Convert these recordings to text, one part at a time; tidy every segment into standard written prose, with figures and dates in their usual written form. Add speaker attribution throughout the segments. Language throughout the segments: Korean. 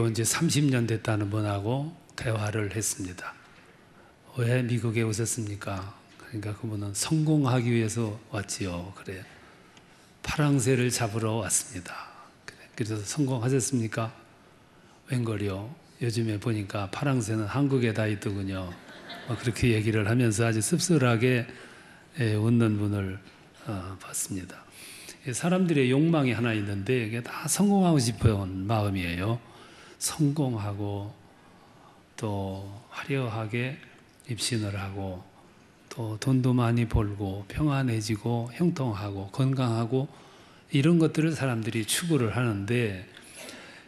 Speaker 1: 온 지 30년 됐다는 분하고 대화를 했습니다. 왜 미국에 오셨습니까? 그러니까 그분은 성공하기 위해서 왔지요. 그래. 파랑새를 잡으러 왔습니다. 그래서 성공하셨습니까? 웬걸요? 요즘에 보니까 파랑새는 한국에 다 있더군요. 그렇게 얘기를 하면서 아주 씁쓸하게 웃는 분을 봤습니다. 사람들의 욕망이 하나 있는데 이게 다 성공하고 싶은 마음이에요. 성공하고 또 화려하게 입신을 하고 또 돈도 많이 벌고 평안해지고 형통하고 건강하고 이런 것들을 사람들이 추구를 하는데,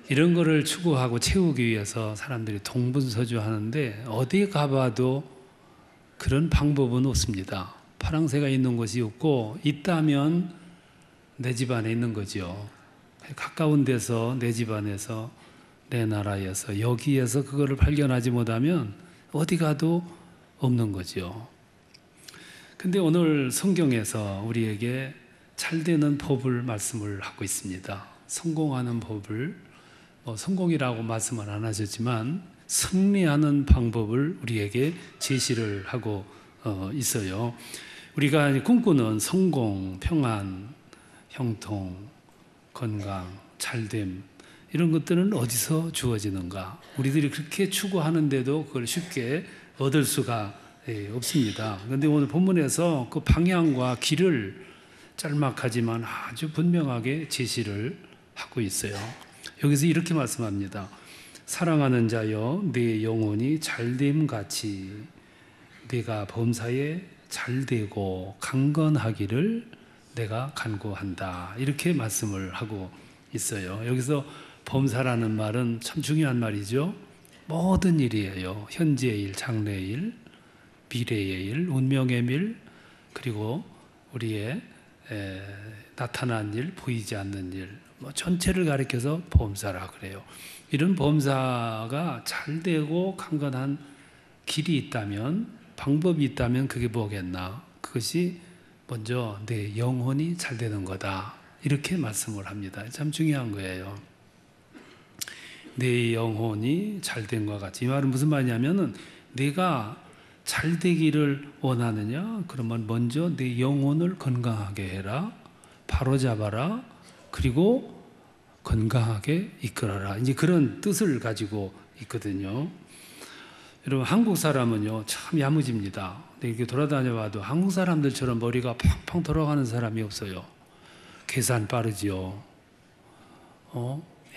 Speaker 1: 이런 거를 추구하고 채우기 위해서 사람들이 동분서주 하는데 어디 가봐도 그런 방법은 없습니다. 파랑새가 있는 곳이 없고, 있다면 내 집안에 있는 거죠. 가까운 데서, 내 집안에서, 내 나라에서, 여기에서 그거를 발견하지 못하면 어디 가도 없는 거죠. 근데 오늘 성경에서 우리에게 잘 되는 법을 말씀을 하고 있습니다. 성공하는 법을, 성공이라고 말씀은 안 하셨지만 승리하는 방법을 우리에게 제시를 하고 있어요. 우리가 꿈꾸는 성공, 평안, 형통, 건강, 잘됨, 이런 것들은 어디서 주어지는가? 우리들이 그렇게 추구하는데도 그걸 쉽게 얻을 수가 없습니다. 그런데 오늘 본문에서 그 방향과 길을 짤막하지만 아주 분명하게 제시를 하고 있어요. 여기서 이렇게 말씀합니다. 사랑하는 자여, 내 영혼이 잘됨같이 내가 범사에 잘되고 강건하기를 내가 간구한다. 이렇게 말씀을 하고 있어요. 여기서 범사라는 말은 참 중요한 말이죠. 모든 일이에요. 현재의 일, 장래의 일, 미래의 일, 운명의 일, 그리고 우리의 나타난 일, 보이지 않는 일, 전체를 가리켜서 범사라 그래요. 이런 범사가 잘 되고 강건한 길이 있다면, 방법이 있다면 그게 뭐겠나? 그것이 먼저 내 영혼이 잘 되는 거다. 이렇게 말씀을 합니다. 참 중요한 거예요. 내 영혼이 잘 된 것 같이. 이 말은 무슨 말이냐면은, 내가 잘 되기를 원하느냐? 그러면 먼저 내 영혼을 건강하게 해라. 바로잡아라. 그리고 건강하게 이끌어라. 이제 그런 뜻을 가지고 있거든요. 여러분, 한국 사람은요, 참 야무집니다. 이렇게 돌아다녀 봐도 한국 사람들처럼 머리가 팡팡 돌아가는 사람이 없어요. 계산 빠르지요.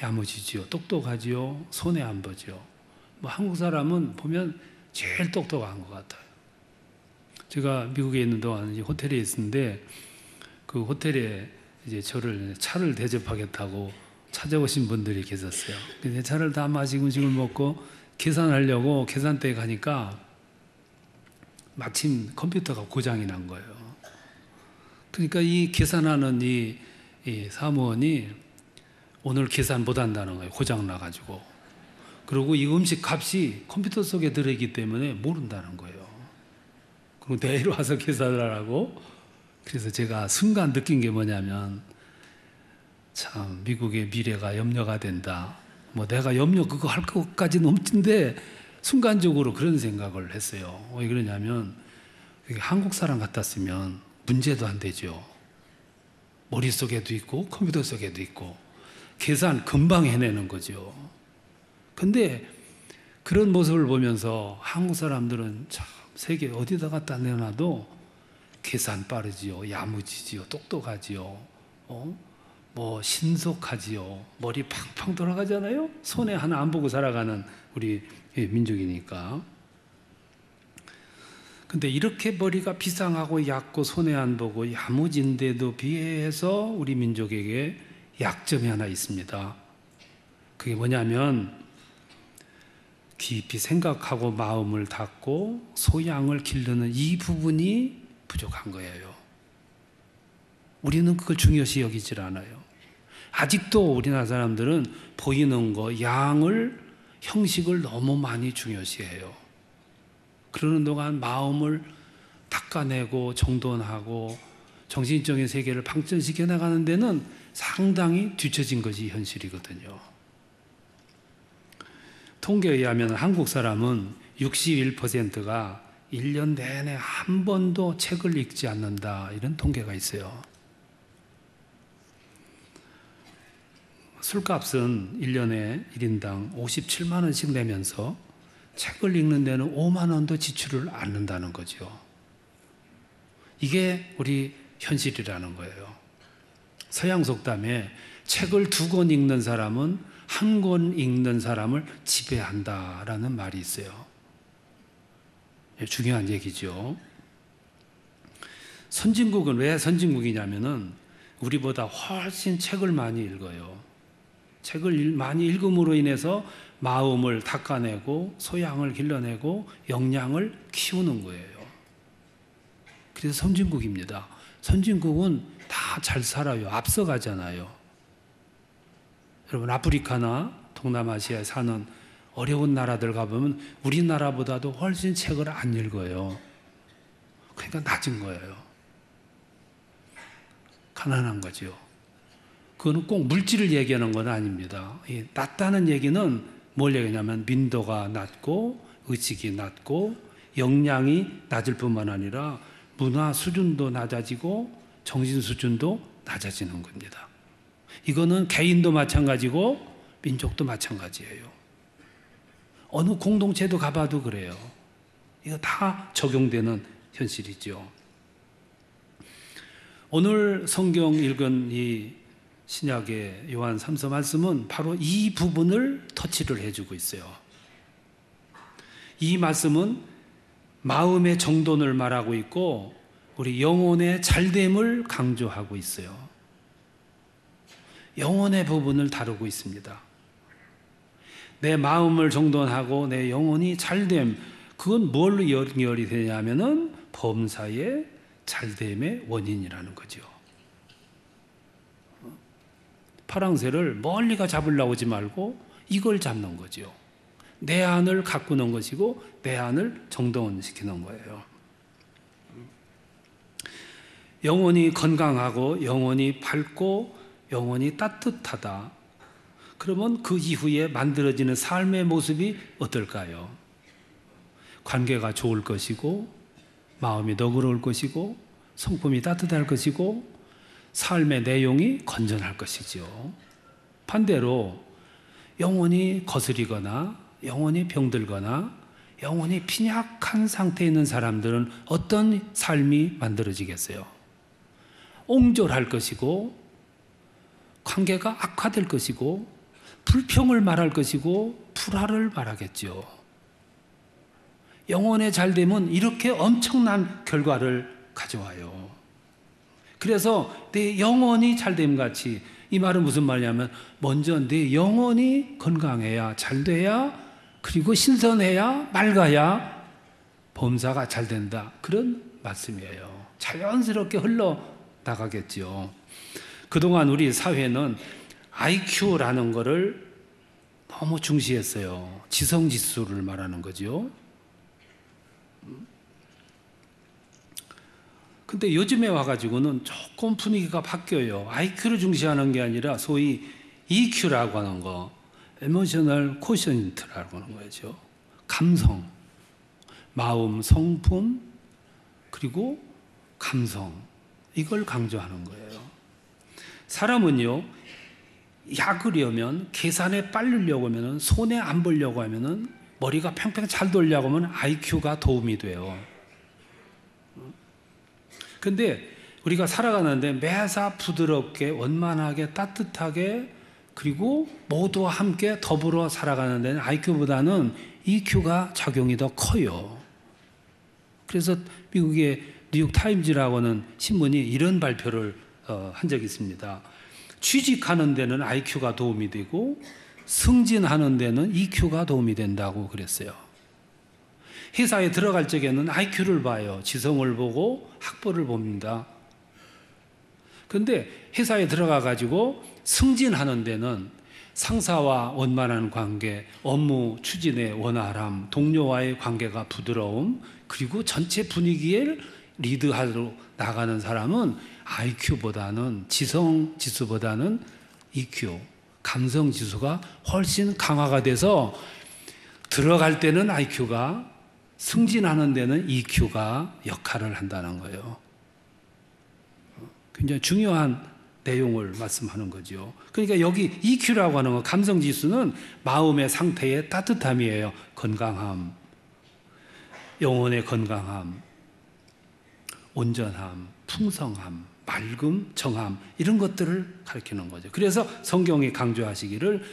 Speaker 1: 야무지지요. 똑똑하지요. 손해 안 보지요. 한국 사람은 보면 제일 똑똑한 것 같아요. 제가 미국에 있는 동안 호텔에 있었는데, 그 호텔에 이제 저를 차를 대접하겠다고 찾아오신 분들이 계셨어요. 근데 차를 다 마시고 음식을 먹고 계산하려고 계산대에 가니까 마침 컴퓨터가 고장이 난 거예요. 그러니까 이 계산하는 이 사무원이 오늘 계산 못 한다는 거예요. 고장 나가지고. 그리고 이 음식 값이 컴퓨터 속에 들어있기 때문에 모른다는 거예요. 그리고 내일 와서 계산을 하라고. 그래서 제가 순간 느낀 게 뭐냐면, 참 미국의 미래가 염려가 된다. 내가 염려 그거 할 것까지는 없는데 순간적으로 그런 생각을 했어요. 왜 그러냐면, 한국 사람 같았으면 문제도 안 되죠. 머릿속에도 있고 컴퓨터 속에도 있고 계산 금방 해내는 거죠. 근데 그런 모습을 보면서 한국 사람들은 참 세계 어디다 갖다 내놔도 계산 빠르지요, 야무지지요, 똑똑하지요, 신속하지요, 머리 팡팡 돌아가잖아요. 손에 하나 안 보고 살아가는 우리 민족이니까. 근데 이렇게 머리가 비상하고 얕고 손에 안 보고 야무진데도 비해서 우리 민족에게 약점이 하나 있습니다. 그게 뭐냐면, 깊이 생각하고 마음을 닫고 소양을 기르는 이 부분이 부족한 거예요. 우리는 그걸 중요시 여기질 않아요. 아직도 우리나라 사람들은 보이는 거, 양을, 형식을 너무 많이 중요시해요. 그러는 동안 마음을 닦아내고 정돈하고 정신적인 세계를 방전시켜 나가는 데는 상당히 뒤처진 것이 현실이거든요. 통계에 의하면 한국 사람은 61%가 1년 내내 한 번도 책을 읽지 않는다, 이런 통계가 있어요. 술값은 1년에 1인당 57만 원씩 내면서 책을 읽는 데는 5만 원도 지출을 않는다는 거죠. 이게 우리 현실이라는 거예요. 서양 속담에 책을 2권 읽는 사람은 1권 읽는 사람을 지배한다라는 말이 있어요. 중요한 얘기죠. 선진국은 왜 선진국이냐면은 우리보다 훨씬 책을 많이 읽어요. 책을 많이 읽음으로 인해서 마음을 닦아내고 소양을 길러내고 역량을 키우는 거예요. 그래서 선진국입니다. 선진국은 다 잘 살아요. 앞서가잖아요. 여러분, 아프리카나 동남아시아에 사는 어려운 나라들 가보면 우리나라보다도 훨씬 책을 안 읽어요. 그러니까 낮은 거예요. 가난한 거죠. 그거는 꼭 물질을 얘기하는 건 아닙니다. 이 낮다는 얘기는 뭘 얘기하냐면 민도가 낮고 의식이 낮고 역량이 낮을 뿐만 아니라 문화 수준도 낮아지고 정신 수준도 낮아지는 겁니다. 이거는 개인도 마찬가지고 민족도 마찬가지예요. 어느 공동체도 가봐도 그래요. 이거 다 적용되는 현실이죠. 오늘 성경 읽은 이 신약의 요한 3서 말씀은 바로 이 부분을 터치를 해주고 있어요. 이 말씀은 마음의 정돈을 말하고 있고 우리 영혼의 잘됨을 강조하고 있어요. 영혼의 부분을 다루고 있습니다. 내 마음을 정돈하고 내 영혼이 잘됨, 그건 뭘로 연결이 되냐면은 범사의 잘됨의 원인이라는 거죠. 파랑새를 멀리가 잡으려고 하지 말고 이걸 잡는 거죠. 내 안을 가꾸는 것이고 내 안을 정돈시키는 거예요. 영혼이 건강하고 영혼이 밝고 영혼이 따뜻하다. 그러면 그 이후에 만들어지는 삶의 모습이 어떨까요? 관계가 좋을 것이고 마음이 너그러울 것이고 성품이 따뜻할 것이고 삶의 내용이 건전할 것이죠. 반대로 영혼이 거스리거나 영혼이 병들거나 영혼이 빈약한 상태에 있는 사람들은 어떤 삶이 만들어지겠어요? 옹졸할 것이고 관계가 악화될 것이고 불평을 말할 것이고 불화를 말하겠죠. 영혼의 잘됨은 이렇게 엄청난 결과를 가져와요. 그래서 내 영혼이 잘됨 같이, 이 말은 무슨 말이냐면 먼저 내 영혼이 건강해야, 잘돼야, 그리고 신선해야, 맑아야 범사가 잘 된다, 그런 말씀이에요. 자연스럽게 흘러나가겠죠. 그동안 우리 사회는 IQ라는 거를 너무 중시했어요. 지성지수를 말하는 거죠. 근데 요즘에 와가지고는 조금 분위기가 바뀌어요. IQ를 중시하는 게 아니라 소위 EQ라고 하는 거, Emotional Quotient라고 하는 거죠. 감성, 마음, 성품, 그리고 감성, 이걸 강조하는 거예요. 사람은요, 약으려면, 계산에 빠르려고 하면, 손에 안 보려고 하면, 머리가 팽팽 잘 돌려고 하면 IQ가 도움이 돼요. 근데 우리가 살아가는데 매사 부드럽게, 원만하게, 따뜻하게, 그리고 모두와 함께 더불어 살아가는 데는 IQ보다는 EQ가 작용이 더 커요. 그래서 미국의 뉴욕타임즈라고 하는 신문이 이런 발표를 한 적이 있습니다. 취직하는 데는 IQ가 도움이 되고 승진하는 데는 EQ가 도움이 된다고 그랬어요. 회사에 들어갈 적에는 IQ를 봐요. 지성을 보고 학벌을 봅니다. 그런데 회사에 들어가 가지고 승진하는 데는 상사와 원만한 관계, 업무 추진의 원활함, 동료와의 관계가 부드러움, 그리고 전체 분위기를 리드하러 나가는 사람은 IQ보다는, 지성 지수보다는 EQ, 감성 지수가 훨씬 강화가 돼서 들어갈 때는 IQ가, 승진하는 데는 EQ가 역할을 한다는 거예요. 굉장히 중요한 내용을 말씀하는 거죠. 그러니까 여기 EQ라고 하는 건 감성지수는 마음의 상태의 따뜻함이에요. 건강함, 영혼의 건강함, 온전함, 풍성함, 맑음, 정함, 이런 것들을 가리키는 거죠. 그래서 성경이 강조하시기를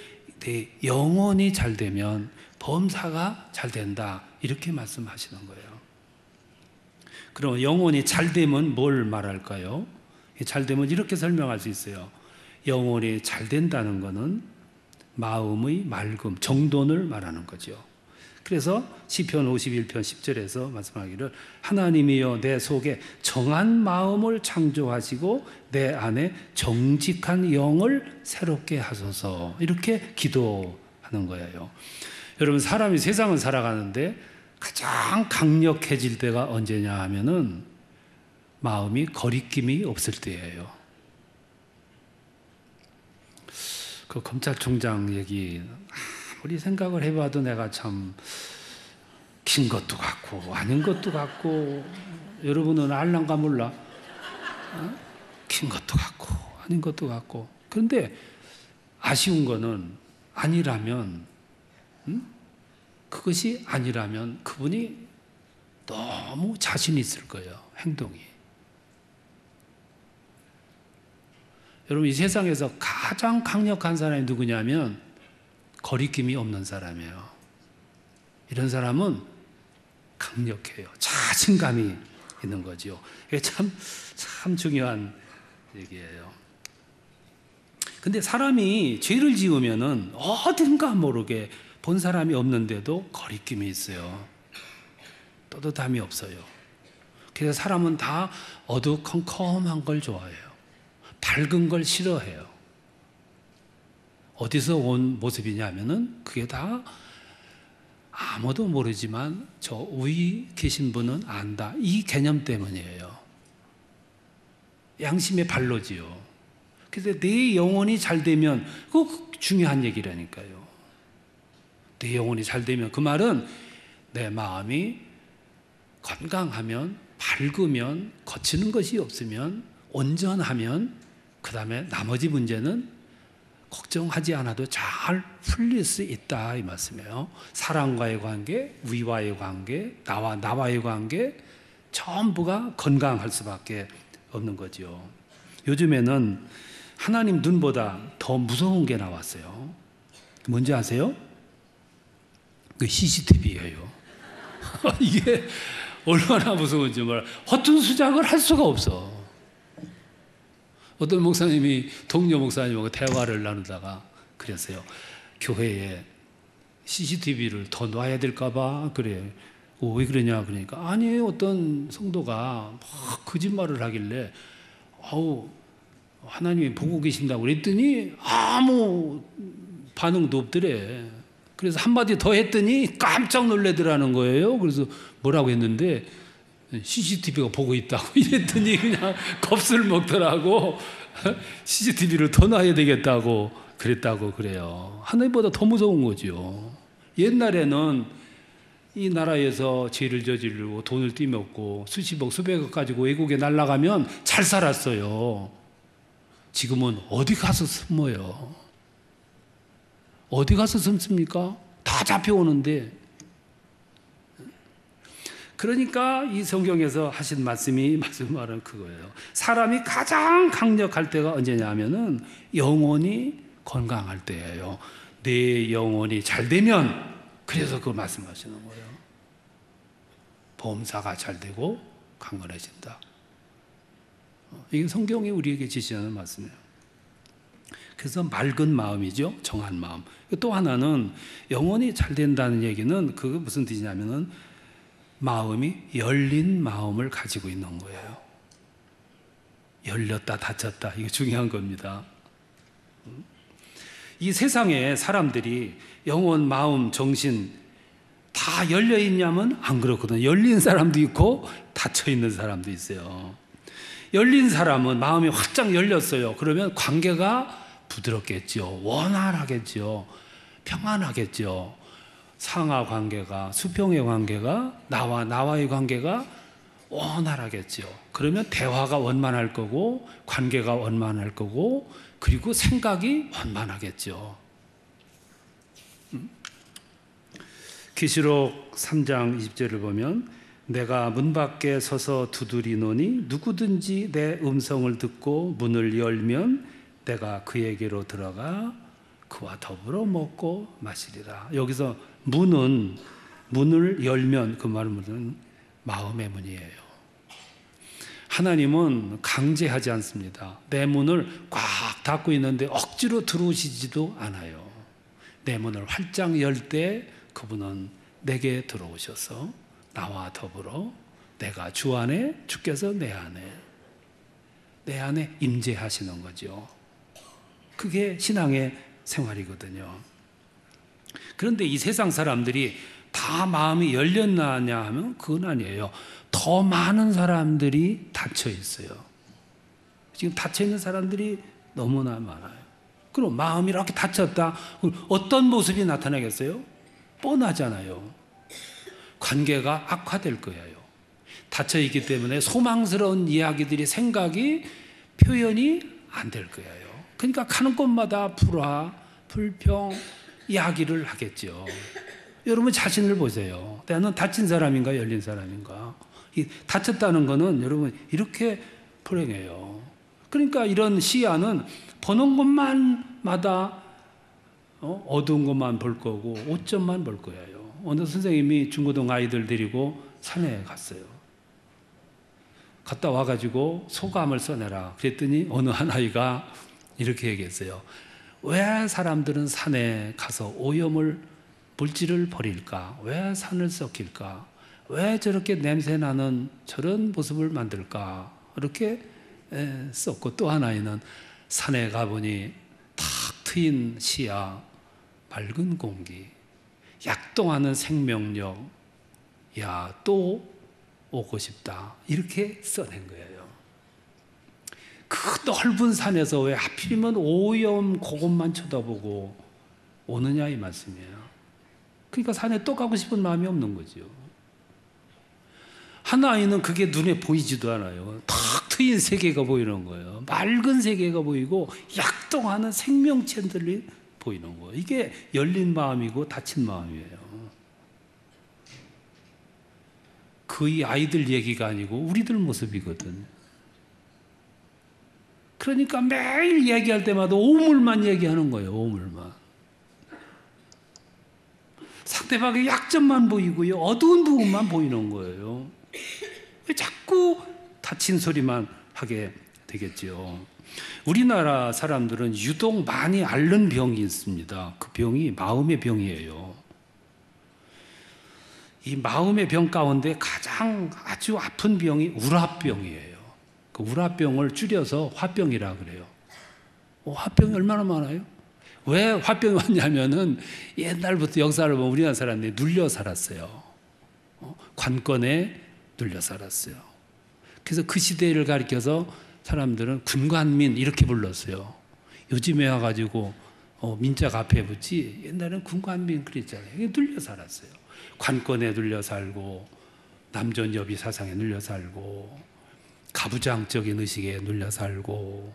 Speaker 1: 내 영혼이 잘 되면 범사가 잘 된다, 이렇게 말씀하시는 거예요. 그럼 영혼이 잘 되면 뭘 말할까요? 잘 되면 이렇게 설명할 수 있어요. 영혼이 잘 된다는 것은 마음의 맑음, 정돈을 말하는 거죠. 그래서 시편 51편 10절에서 말씀하기를 하나님이여 내 속에 정한 마음을 창조하시고 내 안에 정직한 영을 새롭게 하소서, 이렇게 기도하는 거예요. 여러분, 사람이 세상을 살아가는데 가장 강력해질 때가 언제냐 하면은 마음이 거리낌이 없을 때예요. 그 검찰총장 얘기 아무리 생각을 해봐도 내가 참 긴 것도 같고 아닌 것도 같고, 여러분은 알란가 몰라? 긴 것도 같고 아닌 것도 같고. 그런데 아쉬운 거는 아니라면, 그것이 아니라면 그분이 너무 자신 있을 거예요, 행동이. 여러분, 이 세상에서 가장 강력한 사람이 누구냐면 거리낌이 없는 사람이에요. 이런 사람은 강력해요. 자신감이 있는 거죠. 이게 참 중요한 얘기예요. 근데 사람이 죄를 지으면은 어딘가 모르게 본 사람이 없는데도 거리낌이 있어요. 떳떳함이 없어요. 그래서 사람은 다 어두컴컴한 걸 좋아해요. 밝은 걸 싫어해요. 어디서 온 모습이냐면은 그게 다 아무도 모르지만 저 위에 계신 분은 안다, 이 개념 때문이에요. 양심의 발로지요. 그래서 내 영혼이 잘 되면, 그거 중요한 얘기라니까요. 내 영혼이 잘 되면, 그 말은 내 마음이 건강하면, 밝으면, 거치는 것이 없으면, 온전하면, 그 다음에 나머지 문제는 걱정하지 않아도 잘 풀릴 수 있다, 이 말씀이에요. 사람과의 관계, 위와의 관계, 나와의 관계, 전부가 건강할 수밖에 없는 거죠. 요즘에는 하나님 눈보다 더 무서운 게 나왔어요. 뭔지 아세요? 그 CCTV예요. 이게 얼마나 무서운지 몰라. 허튼 수작을 할 수가 없어. 어떤 목사님이 동료 목사님하고 대화를 나누다가 그랬어요. 교회에 CCTV를 더 놔야 될까 봐. 그래. 왜 그러냐 그러니까, 아니 어떤 성도가 막 거짓말을 하길래 하나님이 보고 계신다고 그랬더니 아무 반응도 없더래. 그래서 한마디 더 했더니 깜짝 놀래더라는 거예요. 그래서 뭐라고 했는데 CCTV가 보고 있다고 이랬더니 그냥 겁을 먹더라고. CCTV를 더 놔야 되겠다고 그랬다고 그래요. 하나님보다 더 무서운 거죠. 옛날에는 이 나라에서 죄를 저지르고 돈을 띠먹고 수십억 수백억 가지고 외국에 날아가면 잘 살았어요. 지금은 어디 가서 숨어요? 어디 가서 숨습니까? 다 잡혀오는데. 그러니까 이 성경에서 하신 말씀이 말은 그거예요. 사람이 가장 강력할 때가 언제냐 하면은 영혼이 건강할 때예요. 내 영혼이 잘 되면, 그래서 그걸 말씀하시는 거예요. 범사가 잘 되고 강건해진다. 이게 성경이 우리에게 지시하는 말씀이에요. 그래서 맑은 마음이죠. 정한 마음. 또 하나는 영혼이 잘 된다는 얘기는 그게 무슨 뜻이냐면은 마음이 열린 마음을 가지고 있는 거예요. 열렸다 닫혔다, 이게 중요한 겁니다. 이 세상에 사람들이 영혼, 마음, 정신 다 열려 있냐면 안 그렇거든요. 열린 사람도 있고 닫혀 있는 사람도 있어요. 열린 사람은 마음이 활짝 열렸어요. 그러면 관계가 부드럽겠죠. 원활하겠죠. 평안하겠죠. 상하 관계가, 수평의 관계가, 나와의 관계가 원활하겠죠. 그러면 대화가 원만할 거고, 관계가 원만할 거고, 그리고 생각이 원만하겠죠. 계시록 3장 20절을 보면 내가 문 밖에 서서 두드리노니 누구든지 내 음성을 듣고 문을 열면 내가 그에게로 들어가 그와 더불어 먹고 마시리라. 여기서 문을 열면 그 말은 마음의 문이에요. 하나님은 강제하지 않습니다. 내 문을 꽉 닫고 있는데 억지로 들어오시지도 않아요. 내 문을 활짝 열 때 그분은 내게 들어오셔서 나와 더불어 내가 주 안에, 주께서 내 안에 임재하시는 거죠. 그게 신앙의 생활이거든요. 그런데 이 세상 사람들이 다 마음이 열렸느냐 하면 그건 아니에요. 더 많은 사람들이 닫혀 있어요. 지금 닫혀 있는 사람들이 너무나 많아요. 그럼 마음이 이렇게 닫혔다. 어떤 모습이 나타나겠어요? 뻔하잖아요. 관계가 악화될 거예요. 닫혀 있기 때문에 소망스러운 이야기들이, 생각이 표현이 안 될 거예요. 그러니까 가는 곳마다 불화, 불평, 이야기를 하겠죠. 여러분 자신을 보세요. 나는 닫힌 사람인가 열린 사람인가? 이 닫혔다는 거는 여러분 이렇게 불행해요. 그러니까 이런 시야는 보는 것만마다 어두운 것만 볼 거고 오점만 볼 거예요. 어느 선생님이 중고등 아이들 데리고 산에 갔어요. 갔다 와가지고 소감을 써내라. 그랬더니 어느 한 아이가 이렇게 얘기했어요. 왜 사람들은 산에 가서 물질을 버릴까? 왜 산을 썩힐까? 왜 저렇게 냄새나는 저런 모습을 만들까? 이렇게 썼고, 또 하나는 산에 가보니 탁 트인 시야, 맑은 공기, 약동하는 생명력, 야, 또 오고 싶다. 이렇게 써낸 거예요. 그 넓은 산에서 왜 하필이면 오염 그것만 쳐다보고 오느냐 이 말씀이에요. 그러니까 산에 또 가고 싶은 마음이 없는 거죠. 한 아이는 그게 눈에 보이지도 않아요. 탁 트인 세계가 보이는 거예요. 맑은 세계가 보이고 약동하는 생명체들이 보이는 거예요. 이게 열린 마음이고 닫힌 마음이에요. 그 아이들 얘기가 아니고 우리들 모습이거든요. 그러니까 매일 얘기할 때마다 오물만 얘기하는 거예요. 오물만. 상대방의 약점만 보이고요. 어두운 부분만 보이는 거예요. 왜 자꾸 닫힌 소리만 하게 되겠죠. 우리나라 사람들은 유독 많이 앓는 병이 있습니다. 그 병이 마음의 병이에요. 이 마음의 병 가운데 가장 아주 아픈 병이 우라병이에요. 그 우라병을 줄여서 화병이라 그래요. 화병이 얼마나 많아요? 왜 화병이 왔냐면은 옛날부터 역사를 보면 우리나라 사람들이 눌려 살았어요. 관건에 눌려 살았어요. 그래서 그 시대를 가리켜서 사람들은 군관민 이렇게 불렀어요. 요즘에 와가지고 민자가 앞에 붙지 옛날에는 군관민 그랬잖아요. 눌려 살았어요. 관건에 눌려 살고 남존여비 사상에 눌려 살고 가부장적인 의식에 눌려 살고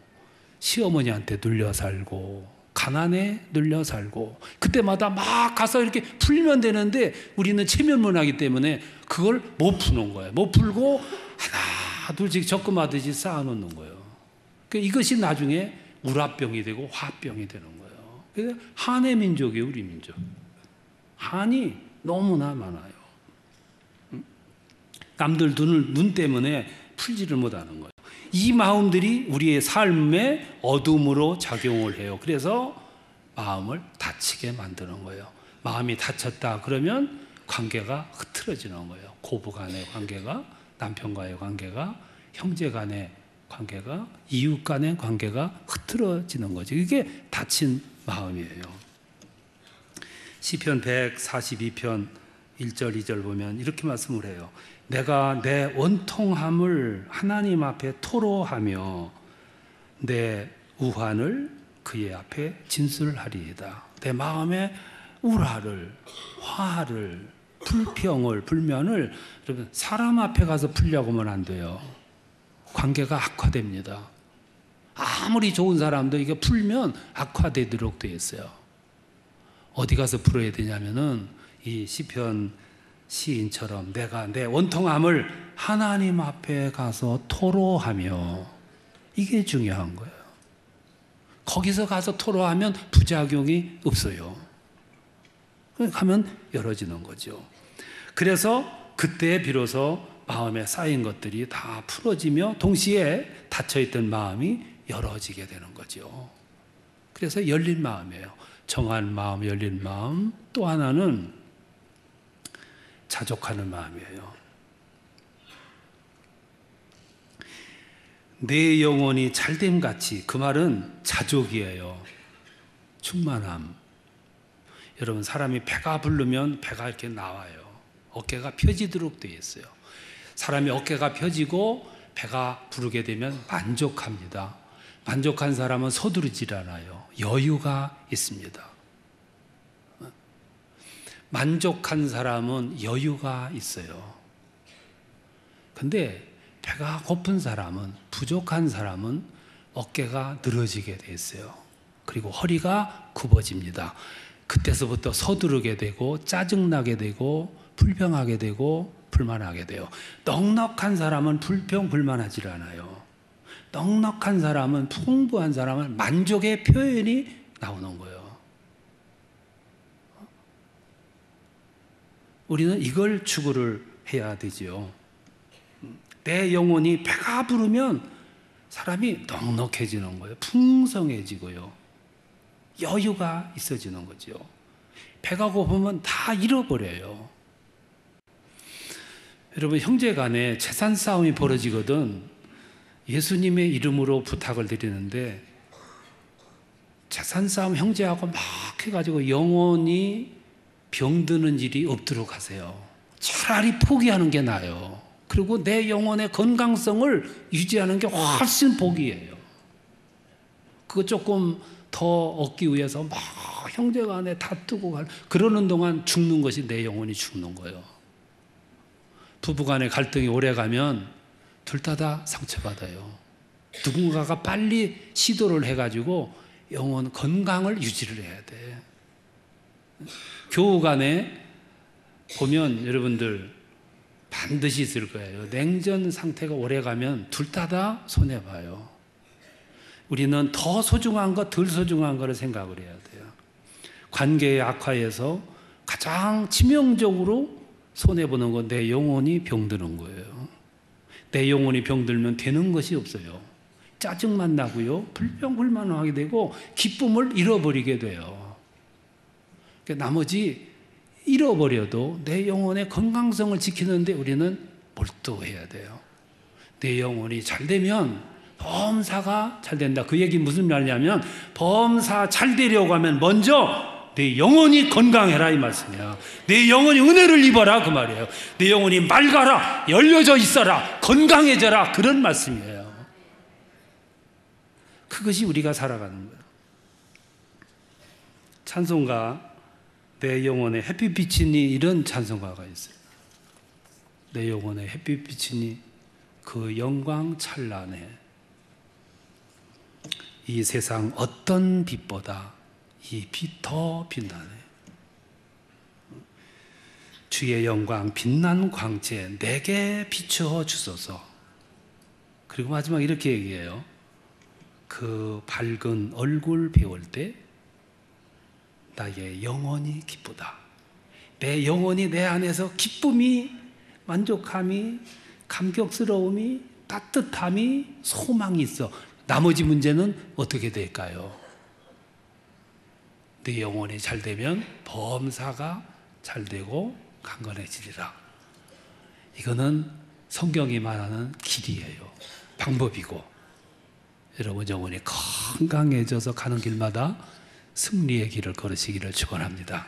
Speaker 1: 시어머니한테 눌려 살고 가난에 눌려 살고 그때마다 막 가서 이렇게 풀면 되는데 우리는 체면문화이기 때문에 그걸 못 푸는 거예요. 못 풀고 하나 둘씩 적금하듯이 쌓아놓는 거예요. 그러니까 이것이 나중에 우라병이 되고 화병이 되는 거예요. 그래서 한의 민족이에요. 우리 민족. 한이 너무나 많아요. 남들 눈 때문에 풀지를 못하는 거예요. 이 마음들이 우리의 삶에 어둠으로 작용을 해요. 그래서 마음을 다치게 만드는 거예요. 마음이 다쳤다 그러면 관계가 흐트러지는 거예요. 고부 간의 관계가, 남편과의 관계가, 형제 간의 관계가, 이웃 간의 관계가 흐트러지는 거죠. 이게 다친 마음이에요. 시편 142편 1절 2절 보면 이렇게 말씀을 해요. 내가 내 원통함을 하나님 앞에 토로하며 내 우환을 그의 앞에 진술하리이다. 내 마음에 우라를, 화를, 불평을, 불면을 여러분 사람 앞에 가서 풀려고 하면 안 돼요. 관계가 악화됩니다. 아무리 좋은 사람도 이게 풀면 악화되도록 되어 있어요. 어디 가서 풀어야 되냐면은 이 시편 시인처럼 내가 내 원통함을 하나님 앞에 가서 토로하며, 이게 중요한 거예요. 거기서 가서 토로하면 부작용이 없어요. 가면 열어지는 거죠. 그래서 그때 비로소 마음에 쌓인 것들이 다 풀어지며 동시에 닫혀있던 마음이 열어지게 되는 거죠. 그래서 열린 마음이에요. 정한 마음, 열린 마음. 또 하나는 자족하는 마음이에요. 내 영혼이 잘됨 같이, 그 말은 자족이에요. 충만함. 여러분, 사람이 배가 부르면 배가 이렇게 나와요. 어깨가 펴지도록 되어 있어요. 사람이 어깨가 펴지고 배가 부르게 되면 만족합니다. 만족한 사람은 서두르질 않아요. 여유가 있습니다. 만족한 사람은 여유가 있어요. 근데 배가 고픈 사람은, 부족한 사람은 어깨가 늘어지게 돼 있어요. 그리고 허리가 굽어집니다. 그때서부터 서두르게 되고 짜증나게 되고 불평하게 되고 불만하게 돼요. 넉넉한 사람은 불평 불만하지 않아요. 넉넉한 사람은, 풍부한 사람은 만족의 표현이 나오는 거예요. 우리는 이걸 추구를 해야 되지요. 내 영혼이 배가 부르면 사람이 넉넉해지는 거예요. 풍성해지고요. 여유가 있어지는 거죠. 배가 고프면 다 잃어버려요. 여러분, 형제 간에 재산 싸움이 벌어지거든 예수님의 이름으로 부탁을 드리는데, 재산 싸움 형제하고 막 해가지고 영혼이 병드는 일이 없도록 하세요. 차라리 포기하는 게 나아요. 그리고 내 영혼의 건강성을 유지하는 게 훨씬 복이에요. 그거 조금 더 얻기 위해서 막 형제 간에 다투고 그러는 동안 죽는 것이 내 영혼이 죽는 거예요. 부부 간의 갈등이 오래 가면 둘 다 상처받아요. 누군가가 빨리 시도를 해가지고 영혼 건강을 유지를 해야 돼. 교우 간에 보면 여러분들 반드시 있을 거예요. 냉전 상태가 오래 가면 둘 다 손해봐요. 우리는 더 소중한 것, 덜 소중한 거를 생각을 해야 돼요. 관계의 악화에서 가장 치명적으로 손해보는 건 내 영혼이 병드는 거예요. 내 영혼이 병들면 되는 것이 없어요. 짜증만 나고요, 불평불만하게 되고 기쁨을 잃어버리게 돼요. 그러니까 나머지 잃어버려도 내 영혼의 건강성을 지키는데 우리는 몰두해야 돼요. 내 영혼이 잘 되면 범사가 잘 된다. 그 얘기 무슨 말이냐면, 범사 잘 되려고 하면 먼저 내 영혼이 건강해라 이 말씀이야. 내 영혼이 은혜를 입어라 그 말이에요. 내 영혼이 맑아라, 열려져 있어라, 건강해져라, 그런 말씀이에요. 그것이 우리가 살아가는 거예요. 찬송가 내 영혼에 햇빛 비치니, 이런 찬송가가 있어요. 내 영혼에 햇빛 비치니 그 영광 찬란해. 이 세상 어떤 빛보다 이 빛 더 빛나네. 주의 영광 빛난 광채 내게 비추어 주소서. 그리고 마지막 이렇게 얘기해요. 그 밝은 얼굴 배울 때 나의 영혼이 기쁘다. 내 영혼이 내 안에서 기쁨이, 만족함이, 감격스러움이, 따뜻함이, 소망이 있어. 나머지 문제는 어떻게 될까요? 내 영혼이 잘 되면 범사가 잘 되고 강건해지리라. 이거는 성경이 말하는 길이에요. 방법이고, 여러분 영혼이 건강해져서 가는 길마다 승리의 길을 걸으시기를 축원합니다.